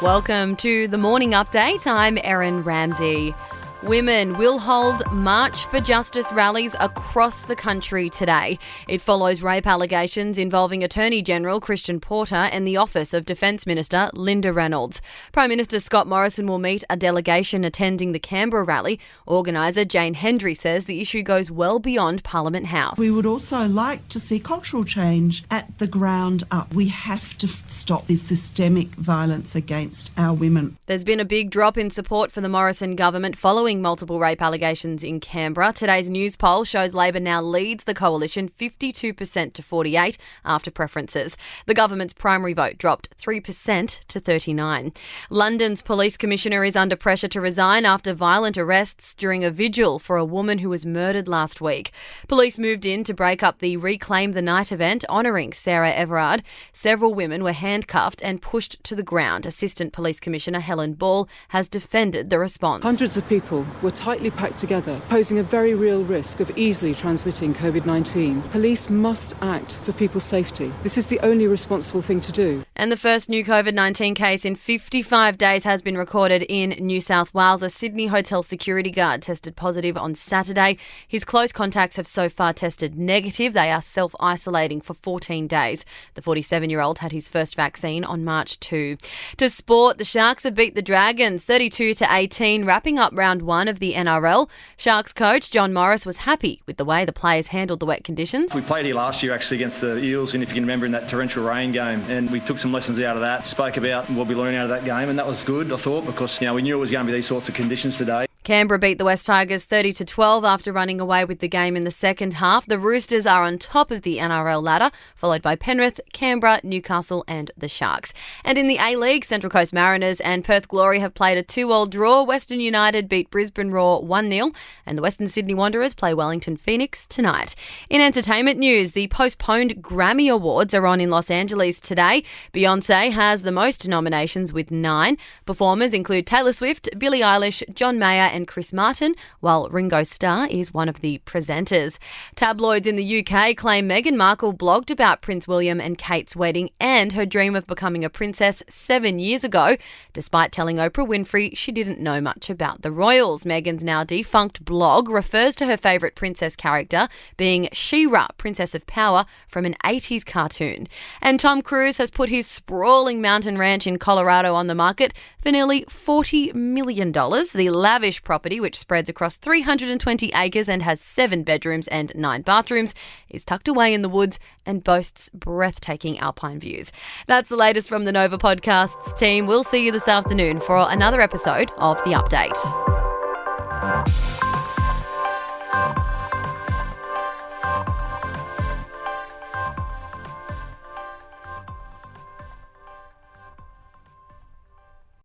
Welcome to the Morning Update. I'm Erin Ramsey. Women will hold March for Justice rallies across the country today. It follows rape allegations involving Attorney General Christian Porter and the Office of Defence Minister Linda Reynolds. Prime Minister Scott Morrison will meet a delegation attending the Canberra rally. Organiser Jane Hendry says the issue goes well beyond Parliament House. We would also like to see cultural change at the ground up. We have to stop this systemic violence against our women. There's been a big drop in support for the Morrison government following multiple rape allegations in Canberra. Today's news poll shows Labor now leads the coalition 52% to 48% after preferences. The government's primary vote dropped 3% to 39%. London's police commissioner is under pressure to resign after violent arrests during a vigil for a woman who was murdered last week. Police moved in to break up the Reclaim the Night event honouring Sarah Everard. Several women were handcuffed and pushed to the ground. Assistant Police Commissioner Helen Ball has defended the response. Hundreds of people were tightly packed together, posing a very real risk of easily transmitting COVID-19. Police must act for people's safety. This is the only responsible thing to do. And the first new COVID-19 case in 55 days has been recorded in New South Wales. A Sydney hotel security guard tested positive on Saturday. His close contacts have so far tested negative. They are self-isolating for 14 days. The 47-year-old had his first vaccine on March 2. To sport, the Sharks have beat the Dragons 32-18, wrapping up round one of the NRL. Sharks coach John Morris was happy with the way the players handled the wet conditions. We played here last year actually against the Eels, and if you can remember, in that torrential rain game, and we took some lessons out of that, spoke about what we learned out of that game, and that was good, I thought, because we knew it was going to be these sorts of conditions today. Canberra beat the West Tigers 30-12 after running away with the game in the second half. The Roosters are on top of the NRL ladder, followed by Penrith, Canberra, Newcastle and the Sharks. And in the A-League, Central Coast Mariners and Perth Glory have played a 2-2 draw. Western United beat Brisbane Roar 1-0 and the Western Sydney Wanderers play Wellington Phoenix tonight. In entertainment news, the postponed Grammy Awards are on in Los Angeles today. Beyoncé has the most nominations with 9. Performers include Taylor Swift, Billie Eilish, John Mayer and Chris Martin, while Ringo Starr is one of the presenters. Tabloids in the UK claim Meghan Markle blogged about Prince William and Kate's wedding and her dream of becoming a princess 7 years ago, despite telling Oprah Winfrey she didn't know much about the royals. Meghan's now defunct blog refers to her favourite princess character being She-Ra, Princess of Power, from an 80s cartoon. And Tom Cruise has put his sprawling mountain ranch in Colorado on the market for nearly $40 million. The lavish property, which spreads across 320 acres and has 7 bedrooms and 9 bathrooms, is tucked away in the woods and boasts breathtaking alpine views. That's the latest from the Nova Podcasts team. We'll see you this afternoon for another episode of The Update.